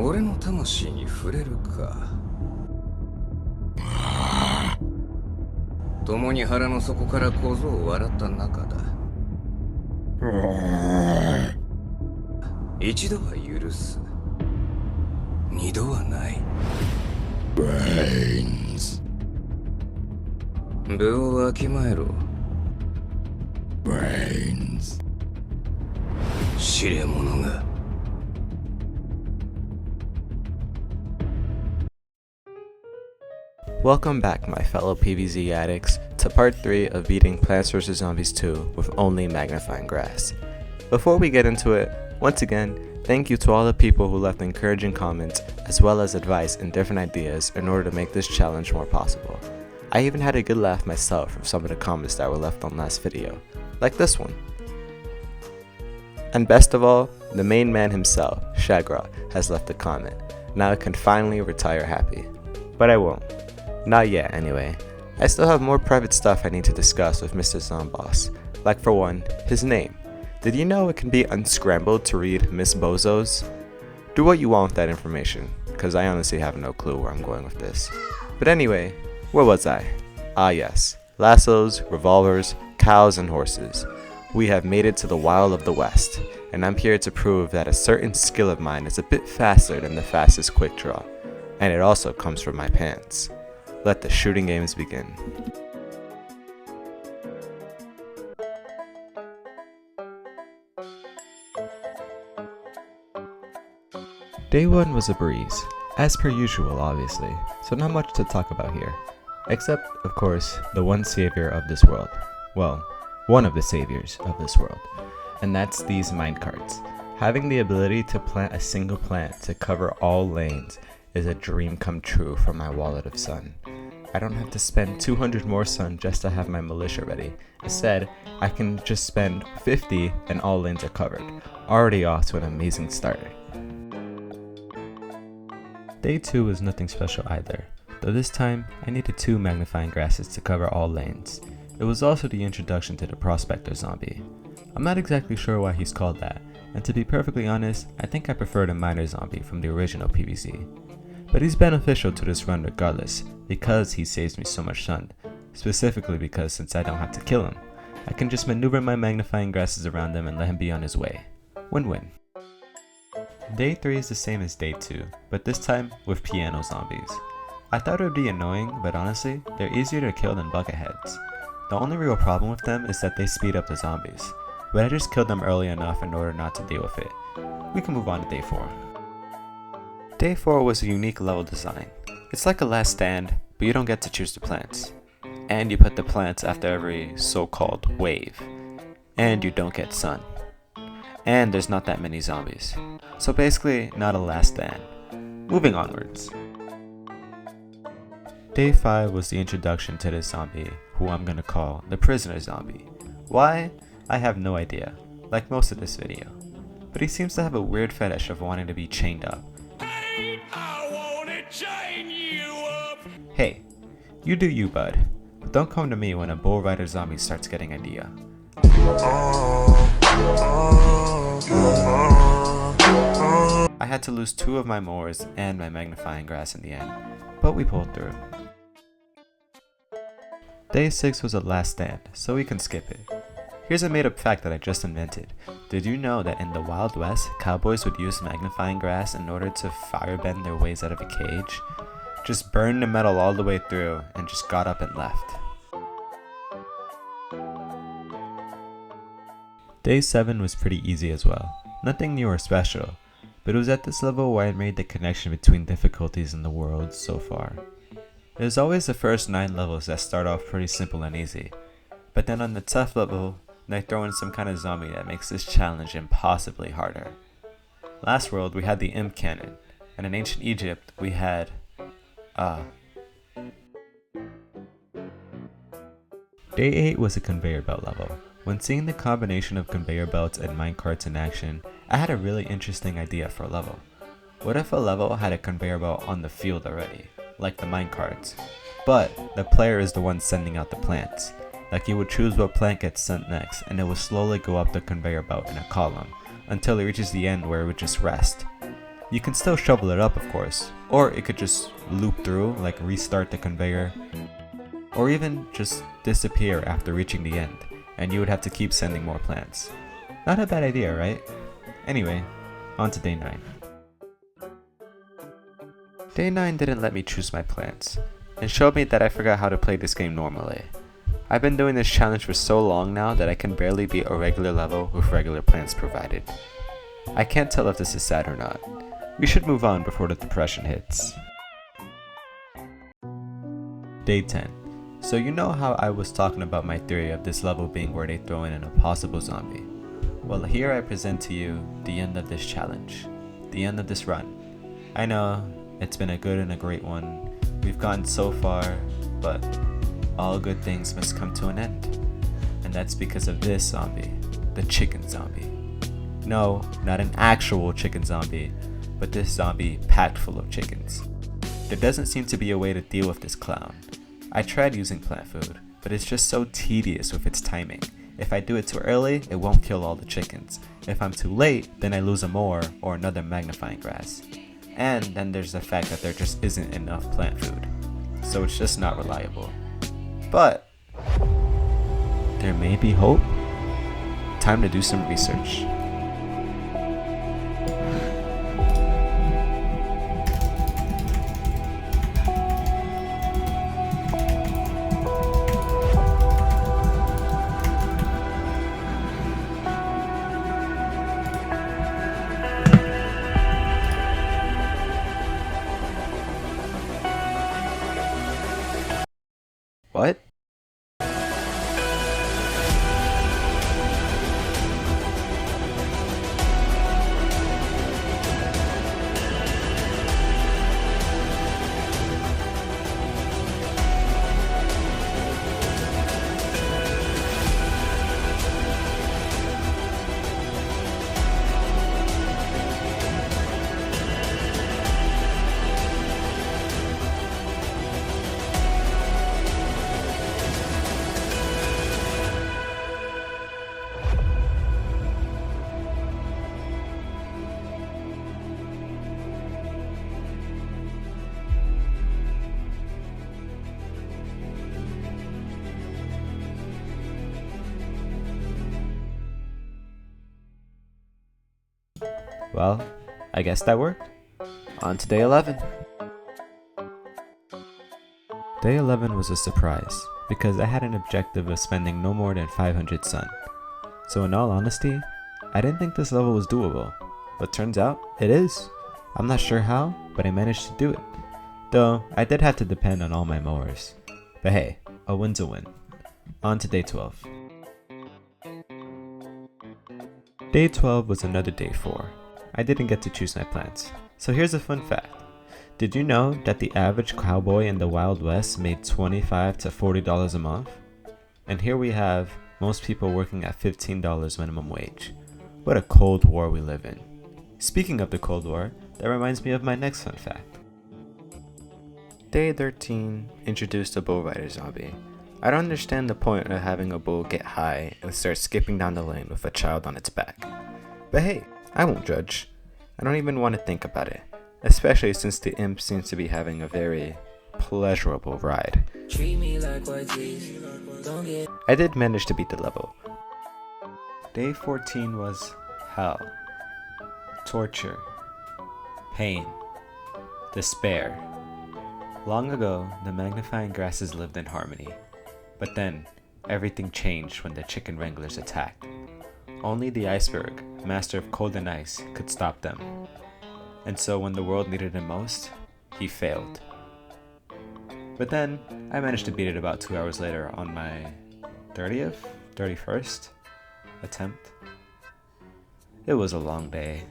俺の魂に触れるか。共に腹の底から小僧を笑った仲だ。一度は許す。二度はない。Brains. 部をわきまえろ。Brains. 知れ者が。Welcome back, my fellow PvZ addicts, to part 3 of beating Plants vs. Zombies 2 with only Magnifying Grass. Before we get into it, once again, thank you to all the people who left encouraging comments as well as advice and different ideas in order to make this challenge more possible. I even had a good laugh myself from some of the comments that were left on last video, like this one. And best of all, the main man himself, Shagrot, has left a comment. Now I can finally retire happy. But I won't. Not yet, anyway. I still have more private stuff I need to discuss with Mr. Zomboss. Like for one, his name. Did you know it can be unscrambled to read Miss Bozos? Do what you want with that information, because I honestly have no clue where I'm going with this. But anyway, where was I? Ah yes, lassos, revolvers, cows, and horses. We have made it to the Wild of the West, and I'm here to prove that a certain skill of mine is a bit faster than the fastest quick draw, and it also comes from my pants. Let the shooting games begin. Day 1 was a breeze, as per usual obviously, so not much to talk about here. Except, of course, the one savior of this world. Well, one of the saviors of this world. And that's these minecarts. Having the ability to plant a single plant to cover all lanes is a dream come true for my wallet of sun. I don't have to spend 200 more sun just to have my militia ready. Instead, I can just spend 50 and all lanes are covered. Already off to an amazing start. Day 2 was nothing special either, though this time I needed 2 magnifying grasses to cover all lanes. It was also the introduction to the prospector zombie. I'm not exactly sure why he's called that, and to be perfectly honest, I think I prefer the miner zombie from the original PvZ. But he's beneficial to this run regardless, because he saves me so much sun. Specifically because since I don't have to kill him, I can just maneuver my magnifying grasses around him and let him be on his way. Win-win. Day 3 is the same as day 2, but this time with piano zombies. I thought it would be annoying, but honestly, they're easier to kill than bucketheads. The only real problem with them is that they speed up the zombies, but I just killed them early enough in order not to deal with it. We can move on to day 4. Day 4 was a unique level design. It's like a last stand, but you don't get to choose the plants. And you put the plants after every so-called wave. And you don't get sun. And there's not that many zombies. So basically, not a last stand. Moving onwards. Day 5 was the introduction to this zombie, who I'm gonna call the prisoner zombie. Why? I have no idea, like most of this video. But he seems to have a weird fetish of wanting to be chained up. I wanna chain you up. Hey, you do you, bud. But don't come to me when a bull rider zombie starts getting idea. I had to lose 2 of my mowers and my magnifying grass in the end, but we pulled through. Day 6 was a last stand, so we can skip it. Here's a made-up fact that I just invented. Did you know that in the Wild West, cowboys would use magnifying grass in order to firebend their ways out of a cage? Just burned the metal all the way through and just got up and left. Day 7 was pretty easy as well. Nothing new or special, but it was at this level where I made the connection between difficulties in the world so far. There's always the first 9 levels that start off pretty simple and easy, but then on the tough level, they throw in some kind of zombie that makes this challenge impossibly harder. Last world we had the imp cannon, and in ancient Egypt we had, Day 8 was a conveyor belt level. When seeing the combination of conveyor belts and minecarts in action, I had a really interesting idea for a level. What if a level had a conveyor belt on the field already, like the minecarts, but the player is the one sending out the plants? Like you would choose what plant gets sent next, and it would slowly go up the conveyor belt in a column, until it reaches the end where it would just rest. You can still shovel it up, of course, or it could just loop through, like restart the conveyor, or even just disappear after reaching the end, and you would have to keep sending more plants. Not a bad idea, right? Anyway, on to day 9. Day 9 didn't let me choose my plants, and showed me that I forgot how to play this game normally. I've been doing this challenge for so long now that I can barely beat a regular level with regular plants provided. I can't tell if this is sad or not. We should move on before the depression hits. Day 10. So you know how I was talking about my theory of this level being where they throw in an impossible zombie? Well, here I present to you the end of this challenge. The end of this run. I know, it's been a good and a great one. We've gotten so far, but all good things must come to an end. And that's because of this zombie, the chicken zombie. No, not an actual chicken zombie, but this zombie packed full of chickens. There doesn't seem to be a way to deal with this clown. I tried using plant food, but it's just so tedious with its timing. If I do it too early, it won't kill all the chickens. If I'm too late, then I lose a more or another magnifying grass. And then there's the fact that there just isn't enough plant food. So it's just not reliable. But there may be hope. Time to do some research. What? Well, I guess that worked. On to day 11. Day 11 was a surprise, because I had an objective of spending no more than 500 sun. So in all honesty, I didn't think this level was doable, but turns out it is. I'm not sure how, but I managed to do it. Though, I did have to depend on all my mowers. But hey, a win's a win. On to day 12. Day 12 was another day 4. I didn't get to choose my plants. So here's a fun fact. Did you know that the average cowboy in the Wild West made $25 to $40 a month? And here we have most people working at $15 minimum wage. What a Cold War we live in. Speaking of the Cold War, that reminds me of my next fun fact. Day 13 introduced a bull rider zombie. I don't understand the point of having a bull get high and start skipping down the lane with a child on its back. But hey, I won't judge. I don't even want to think about it, especially since the imp seems to be having a very pleasurable ride. I did manage to beat the level. Day 14 was hell, torture, pain, despair. Long ago, the magnifying grasses lived in harmony, but then everything changed when the chicken wranglers attacked. Only the iceberg, master of cold and ice, could stop them. And so when the world needed him most, he failed. But then, I managed to beat it about 2 hours later on my 31st attempt. It was a long day.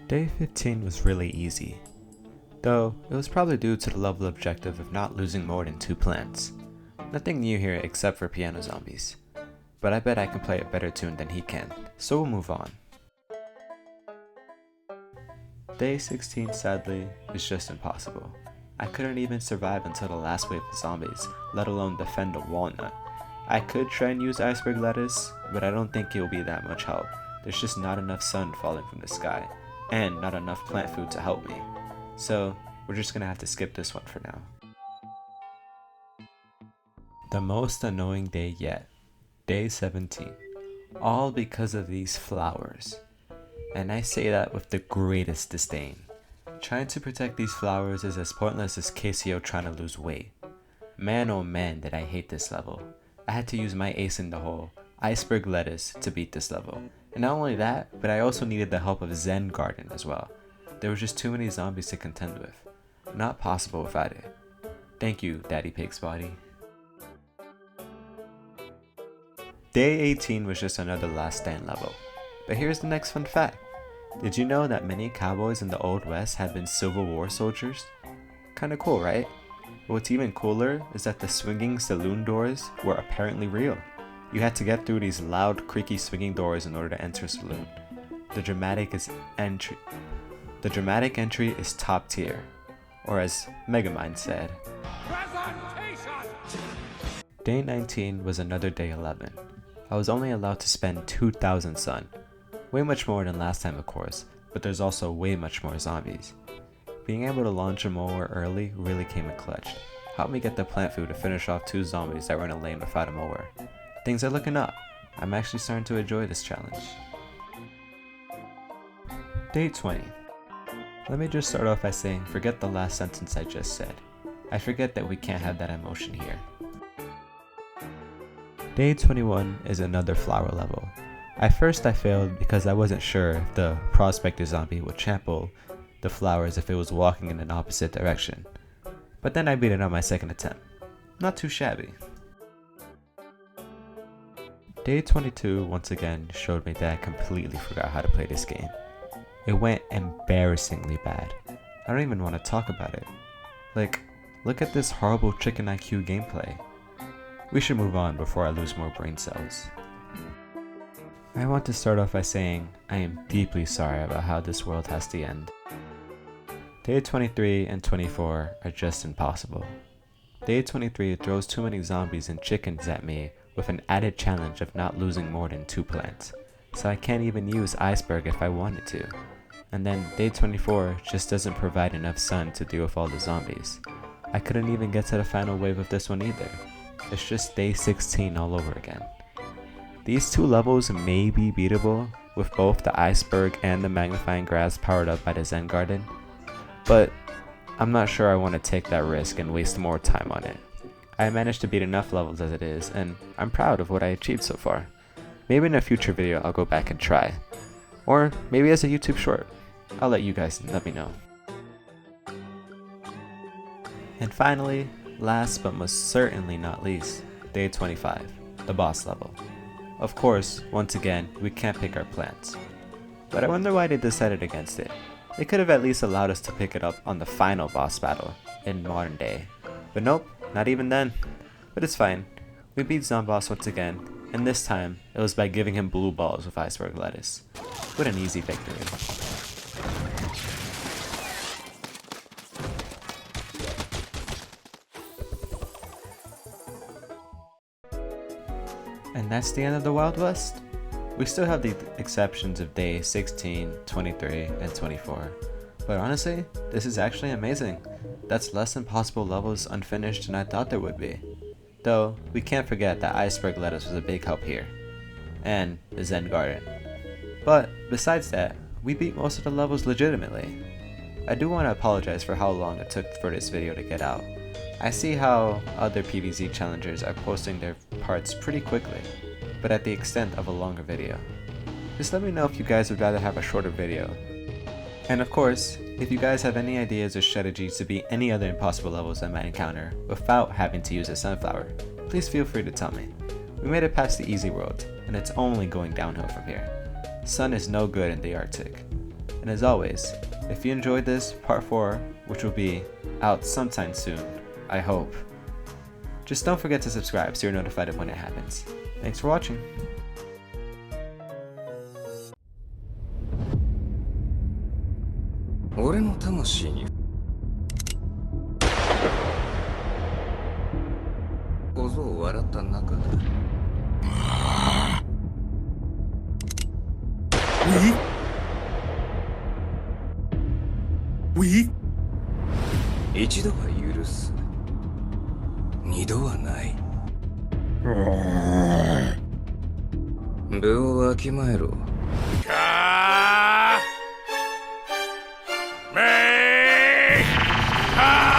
Day 15 was really easy, though it was probably due to the level objective of not losing more than 2 plants. Nothing new here except for piano zombies, but I bet I can play a better tune than he can, so we'll move on. Day 16 sadly is just impossible. I couldn't even survive until the last wave of zombies, let alone defend a walnut. I could try and use iceberg lettuce, but I don't think it will be that much help. There's just not enough sun falling from the sky, and not enough plant food to help me. So we're just gonna have to skip this one for now. The most annoying day yet. Day 17. All because of these flowers. And I say that with the greatest disdain. Trying to protect these flowers is as pointless as KCO trying to lose weight. Man oh man did I hate this level. I had to use my ace in the hole, iceberg lettuce, to beat this level. And not only that, but I also needed the help of Zen Garden as well. There was just too many zombies to contend with. Not possible without it. Thank you, Daddy Pig's Body. Day 18 was just another last stand level. But here's the next fun fact. Did you know that many cowboys in the Old West had been Civil War soldiers? Kinda cool, right? But what's even cooler is that the swinging saloon doors were apparently real. You had to get through these loud, creaky swinging doors in order to enter a saloon. The dramatic entry is top tier. Or as Megamind said. Day 19 was another day 11. I was only allowed to spend 2,000 sun. Way much more than last time of course, but there's also way much more zombies. Being able to launch a mower early really came in clutch. Helped me get the plant food to finish off 2 zombies that were in a lane without a mower. Things are looking up. I'm actually starting to enjoy this challenge. Day 20. Let me just start off by saying forget the last sentence I just said. I forget that we can't have that emotion here. Day 21 is another flower level. At first I failed because I wasn't sure if the prospector zombie would trample the flowers if it was walking in an opposite direction. But then I beat it on my second attempt. Not too shabby. Day 22 once again showed me that I completely forgot how to play this game. It went embarrassingly bad. I don't even want to talk about it. Like, look at this horrible chicken IQ gameplay. We should move on before I lose more brain cells. I want to start off by saying I am deeply sorry about how this world has to end. Day 23 and 24 are just impossible. Day 23 throws too many zombies and chickens at me with an added challenge of not losing more than 2 plants, so I can't even use iceberg if I wanted to. And then day 24 just doesn't provide enough sun to deal with all the zombies. I couldn't even get to the final wave of this one either. It's just day 16 all over again. These 2 levels may be beatable with both the iceberg and the magnifying grass powered up by the Zen Garden, but I'm not sure I want to take that risk and waste more time on it. I managed to beat enough levels as it is, and I'm proud of what I achieved so far. Maybe in a future video I'll go back and try. Or maybe as a YouTube short. I'll let you guys let me know. And finally, last but most certainly not least, day 25, the boss level. Of course, once again, we can't pick our plants. But I wonder why they decided against it. They could have at least allowed us to pick it up on the final boss battle in modern day. But nope, not even then. But it's fine. We beat Zomboss once again, and this time it was by giving him blue balls with iceberg lettuce. What an easy victory. And that's the end of the Wild West. We still have the exceptions of day 16, 23, and 24. But honestly, this is actually amazing. That's less impossible levels unfinished than I thought there would be. Though, we can't forget that iceberg lettuce was a big help here. And the Zen Garden. But, besides that, we beat most of the levels legitimately. I do want to apologize for how long it took for this video to get out. I see how other PvZ challengers are posting their parts pretty quickly, but at the extent of a longer video. Just let me know if you guys would rather have a shorter video. And of course, if you guys have any ideas or strategies to beat any other impossible levels I might encounter without having to use a sunflower, please feel free to tell me. We made it past the easy world, and it's only going downhill from here. Sun is no good in the Arctic. And as always, if you enjoyed this, part 4, which will be out sometime soon, I hope. Just don't forget to subscribe so you're notified of when it happens. Thanks for watching.俺の魂に小僧を笑った中だ。ウィ一度は許す。二度はない。部をわきまえろ。かめか